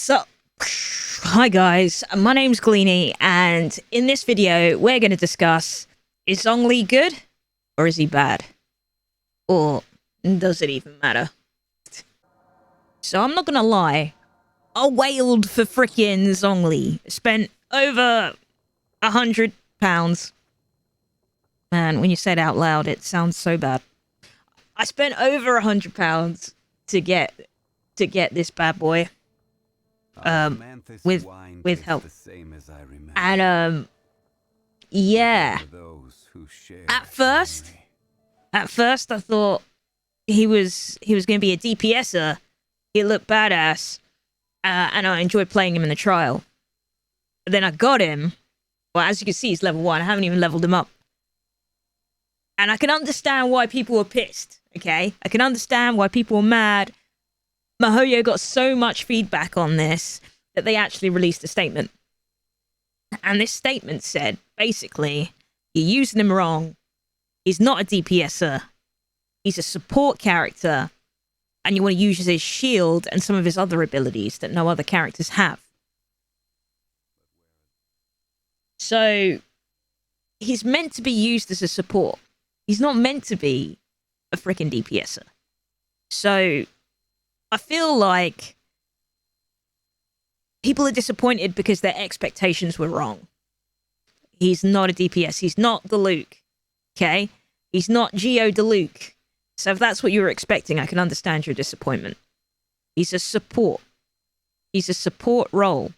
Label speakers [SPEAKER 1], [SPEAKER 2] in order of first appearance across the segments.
[SPEAKER 1] So, hi guys, my name's Gleaney, and in this video, we're going to discuss, is Zhongli good, or is he bad? Or does it even matter? So I'm not going to lie, I wailed for frickin' Zhongli. Spent over £100. Man, when you say it out loud, it sounds so bad. I spent over £100 to get this bad boy. With help. And yeah. At first I thought he was gonna be a DPSer. He looked badass, and I enjoyed playing him in the trial. But then I got him. Well, as you can see, he's level 1. I haven't even leveled him up. And I can understand why people were pissed. Okay, I can understand why people were mad. MiHoYo got so much feedback on this that they actually released a statement. And this statement said, basically, you're using him wrong. He's not a DPSer. He's a support character. And you want to use his shield and some of his other abilities that no other characters have. So, he's meant to be used as a support. He's not meant to be a freaking DPSer. So, I feel like people are disappointed because their expectations were wrong. He's not a DPS. He's not the Luke. Okay? He's not Geo the Luke. So if that's what you were expecting, I can understand your disappointment. He's a support. He's a support role.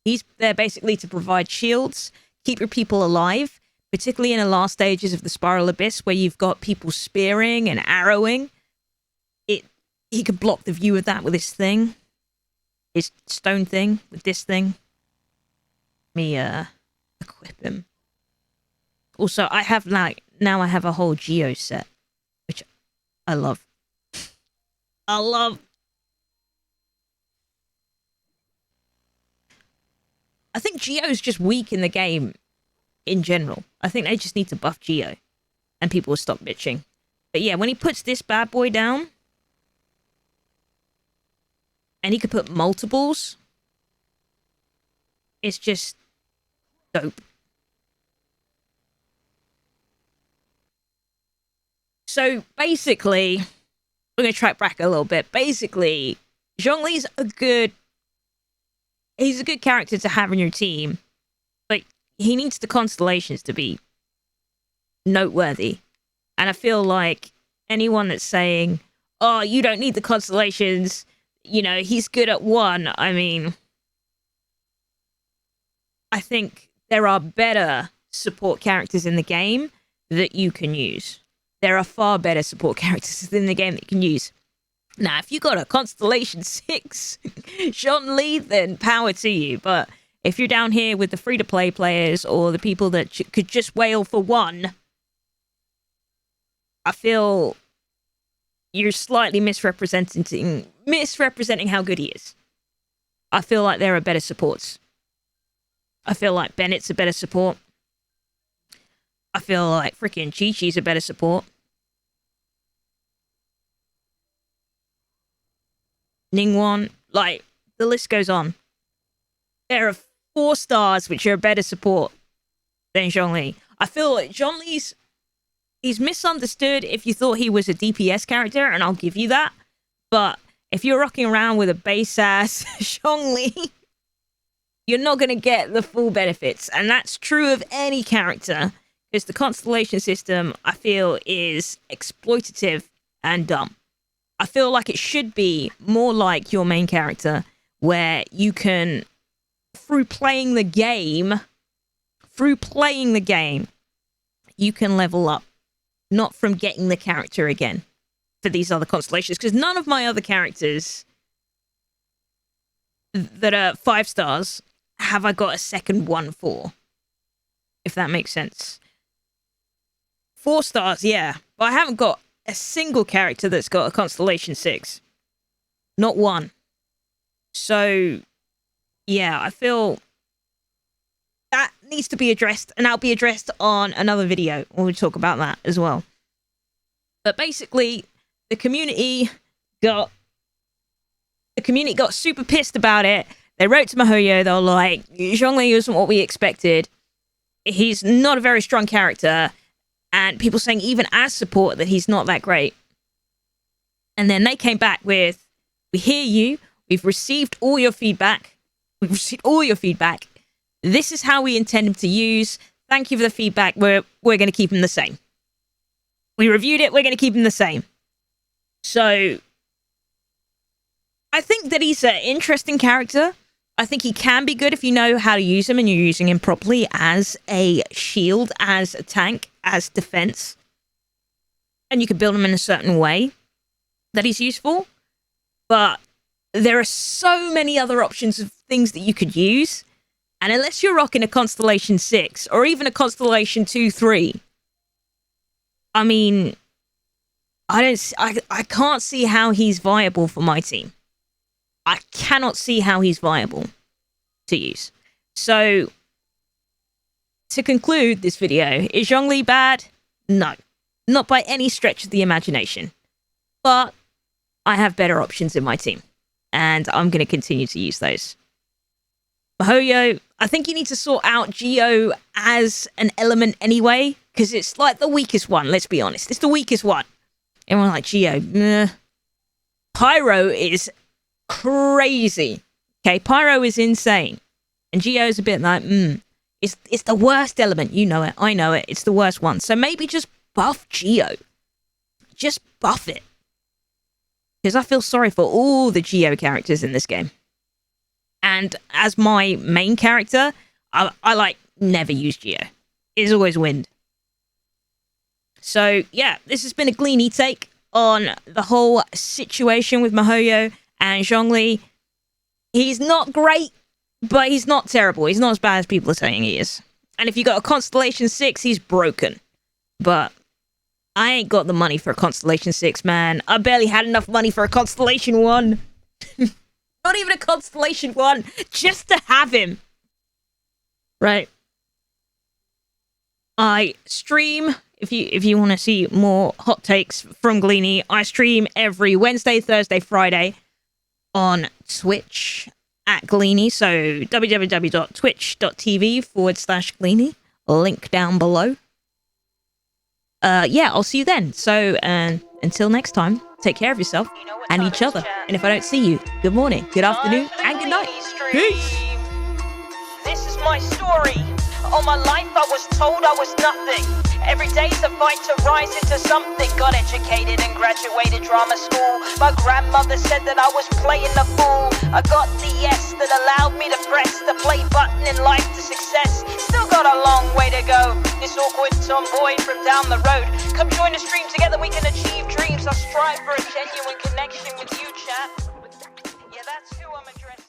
[SPEAKER 1] He's there basically to provide shields, keep your people alive, particularly in the last stages of the Spiral Abyss where you've got people spearing and arrowing. He could block the view of that with his thing. His stone thing, with this thing. Let me, equip him. Also, I have, now I have a whole Geo set. Which I love. I think Geo's just weak in the game, in general. I think they just need to buff Geo. And people will stop bitching. But yeah, when he puts this bad boy down, and he could put multiples, it's just dope. So basically, we're going to track back a little bit. Basically, Zhongli's he's a good character to have in your team, but he needs the Constellations to be noteworthy. And I feel like anyone that's saying, oh, you don't need the Constellations, you know, he's good at 1. I mean, I think there are better support characters in the game that you can use. There are far better support characters in the game that you can use. Now, if you got a Constellation 6 Zhongli, then power to you. But if you're down here with the free-to-play players or the people that could just wail for 1, I feel you're slightly misrepresenting how good he is. I feel like there are better supports. I feel like Bennett's a better support. I feel like freaking Chi-Chi's a better support. Ningguang, like, the list goes on. There are 4 stars which are a better support than Zhongli. I feel like he's misunderstood if you thought he was a DPS character, and I'll give you that. But if you're rocking around with a base-ass Zhongli, you're not going to get the full benefits. And that's true of any character, because the Constellation system, I feel, is exploitative and dumb. I feel like it should be more like your main character, where you can, through playing the game, you can level up. Not from getting the character again for these other constellations, because none of my other characters that are 5 stars have I got a second one for, if that makes sense. 4 stars, yeah, but I haven't got a single character that's got a Constellation 6. Not one. So, yeah, I feel that needs to be addressed, and that'll be addressed on another video when we talk about that as well. But basically, the community got The community got super pissed about it. They wrote to MiHoYo. They were like, Zhongli isn't what we expected. He's not a very strong character. And people saying even as support that he's not that great. And then they came back with, we hear you. We've received all your feedback. This is how we intend him to use. Thank you for the feedback. We're going to keep him the same. We reviewed it. We're going to keep him the same. So I think that he's an interesting character. I think he can be good if you know how to use him and you're using him properly as a shield, as a tank, as defense. And you can build him in a certain way that he's useful. But there are so many other options of things that you could use. And unless you're rocking a Constellation 6 or even a Constellation 2-3, I mean, I can't see how he's viable for my team. I cannot see how he's viable to use. So, to conclude this video, is Zhongli bad? No. Not by any stretch of the imagination. But I have better options in my team. And I'm going to continue to use those. MiHoYo, I think you need to sort out Geo as an element anyway, because it's like the weakest one, let's be honest. It's the weakest one. Everyone's like, Geo, meh. Pyro is crazy. Okay, Pyro is insane. And Geo's a bit like, It's the worst element. You know it. I know it. It's the worst one. So maybe just buff Geo. Just buff it. Because I feel sorry for all the Geo characters in this game. And as my main character, I like never use Geo. It's always wind. So yeah, this has been a Gleaney take on the whole situation with MiHoYo and Zhongli. He's not great, but he's not terrible. He's not as bad as people are saying he is. And if you got a Constellation 6, he's broken. But I ain't got the money for a Constellation 6, man. I barely had enough money for a Constellation 1. Not even a Constellation 1, just to have him. Right. I stream, if you want to see more hot takes from Gleaney, I stream every Wednesday, Thursday, Friday on Twitch at Gleaney. So www.twitch.tv/Gleaney. Link down below. Yeah, I'll see you then. So, until next time, take care of yourself and each other. And if I don't see you, good morning, good afternoon, and good night. Peace.
[SPEAKER 2] This is my story. All my life I was told I was nothing. Every day's a fight to rise into something. Got educated and graduated drama school. My grandmother said that I was playing the fool. I got the yes that allowed me to press the play button in life to success. Still got a long way to go. This awkward tomboy from down the road. Come join the stream, together we can achieve dreams. I strive for a genuine connection with you, chat. Yeah, that's who I'm addressing.